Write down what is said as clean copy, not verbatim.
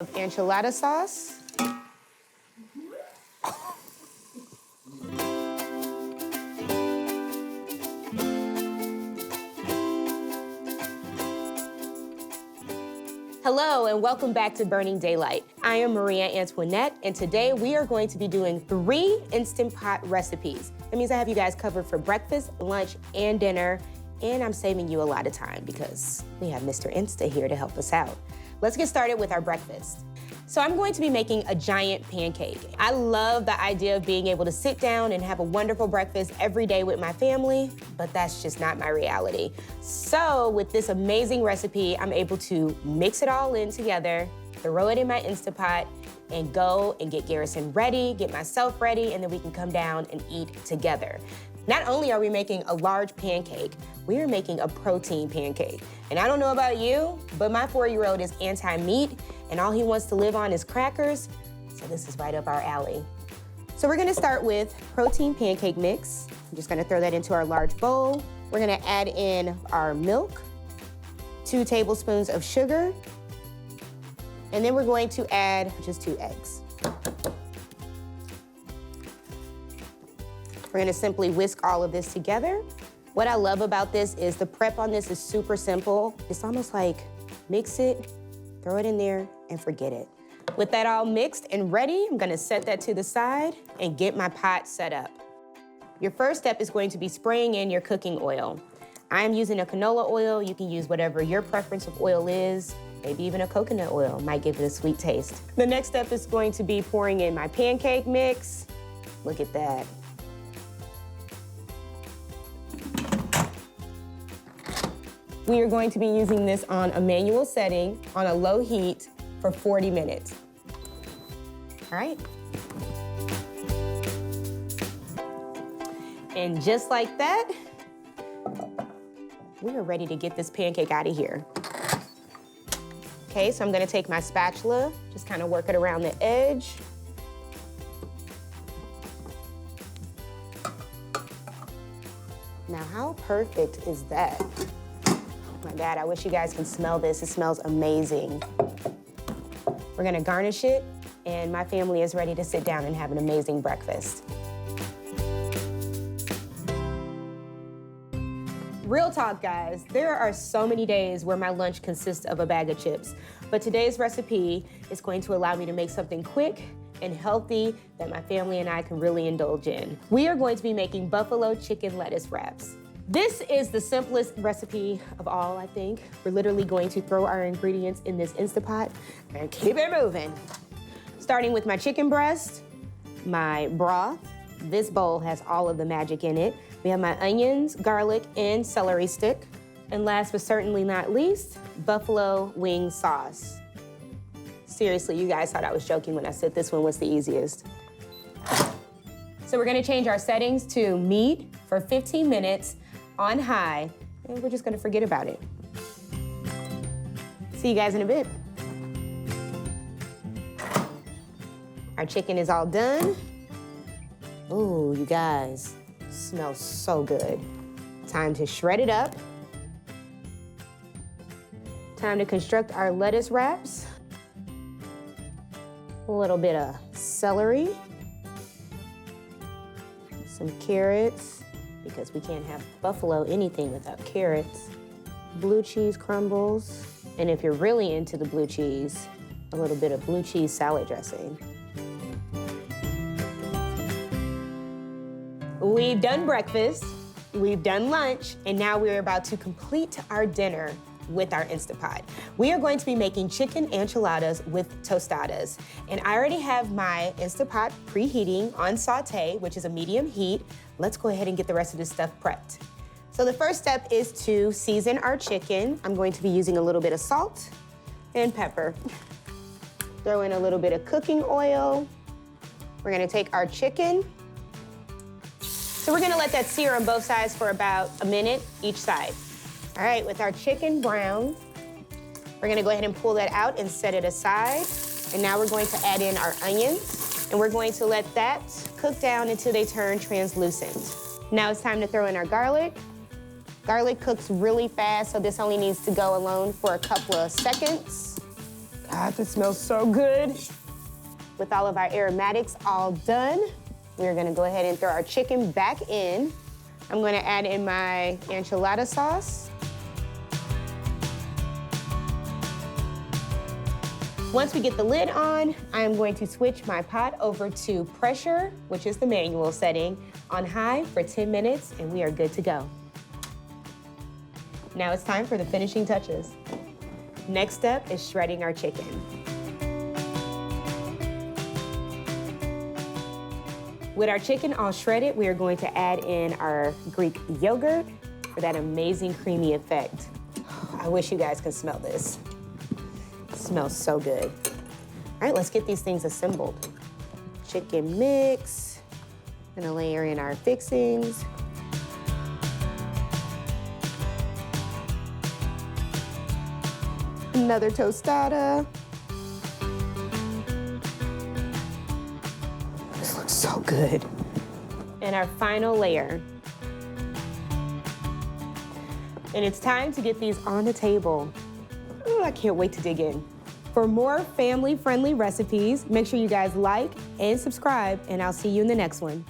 Enchilada sauce. Hello and welcome back to Burning Daylight. I am Maria Antoinette, and today we are going to be doing 3 Instant Pot recipes. That means I have you guys covered for breakfast, lunch, and dinner, and I'm saving you a lot of time because we have Mr. Insta here to help us out. Let's get started with our breakfast. So I'm going to be making a giant pancake. I love the idea of being able to sit down and have a wonderful breakfast every day with my family, but that's just not my reality. So with this amazing recipe, I'm able to mix it all in together, throw it in my Instapot, and go and get Garrison ready, get myself ready, and then we can come down and eat together. Not only are we making a large pancake, we are making a protein pancake. And I don't know about you, but my 4-year-old is anti-meat, and all he wants to live on is crackers, so this is right up our alley. So we're gonna start with protein pancake mix. I'm just gonna throw that into our large bowl. We're gonna add in our milk, 2 tablespoons of sugar, and then we're going to add just 2 eggs. We're gonna simply whisk all of this together. What I love about this is the prep on this is super simple. It's almost like mix it, throw it in there, and forget it. With that all mixed and ready, I'm gonna set that to the side and get my pot set up. Your first step is going to be spraying in your cooking oil. I'm using a canola oil. You can use whatever your preference of oil is. Maybe even a coconut oil might give it a sweet taste. The next step is going to be pouring in my pancake mix. Look at that. We are going to be using this on a manual setting on a low heat for 40 minutes. All right. And just like that, we are ready to get this pancake out of here. Okay, so I'm gonna take my spatula, just kind of work it around the edge. Now, how perfect is that? My God, I wish you guys can smell this. It smells amazing. We're gonna garnish it, and my family is ready to sit down and have an amazing breakfast. Real talk, guys, there are so many days where my lunch consists of a bag of chips, but today's recipe is going to allow me to make something quick and healthy that my family and I can really indulge in. We are going to be making buffalo chicken lettuce wraps. This is the simplest recipe of all, I think. We're literally going to throw our ingredients in this Instapot and keep it moving. Starting with my chicken breast, my broth. This bowl has all of the magic in it. We have my onions, garlic, and celery stick. And last but certainly not least, buffalo wing sauce. Seriously, you guys thought I was joking when I said this one was the easiest. So we're gonna change our settings to meat for 15 minutes on high, and we're just gonna forget about it. See you guys in a bit. Our chicken is all done. Ooh, you guys, smells so good. Time to shred it up. Time to construct our lettuce wraps. A little bit of celery. Some carrots, because we can't have buffalo anything without carrots. Blue cheese crumbles. And if you're really into the blue cheese, a little bit of blue cheese salad dressing. We've done breakfast, we've done lunch, and now we're about to complete our dinner with our Instapot. We are going to be making chicken enchiladas with tostadas. And I already have my Instapot preheating on saute, which is a medium heat. Let's go ahead and get the rest of this stuff prepped. So the first step is to season our chicken. I'm going to be using a little bit of salt and pepper. Throw in a little bit of cooking oil. We're gonna take our chicken. So we're gonna let that sear on both sides for about a minute each side. All right, with our chicken brown, we're gonna go ahead and pull that out and set it aside. And now we're going to add in our onions, and we're going to let that cook down until they turn translucent. Now it's time to throw in our garlic. Garlic cooks really fast, so this only needs to go alone for a couple of seconds. God, this smells so good. With all of our aromatics all done, we're gonna go ahead and throw our chicken back in. I'm gonna add in my enchilada sauce. Once we get the lid on, I'm going to switch my pot over to pressure, which is the manual setting, on high for 10 minutes, and we are good to go. Now it's time for the finishing touches. Next step is shredding our chicken. With our chicken all shredded, we are going to add in our Greek yogurt for that amazing creamy effect. I wish you guys could smell this. It smells so good. All right, let's get these things assembled. Chicken mix, gonna layer in our fixings. Another tostada. This looks so good. And our final layer. And it's time to get these on the table. Ooh, I can't wait to dig in. For more family-friendly recipes, make sure you guys like and subscribe, and I'll see you in the next one.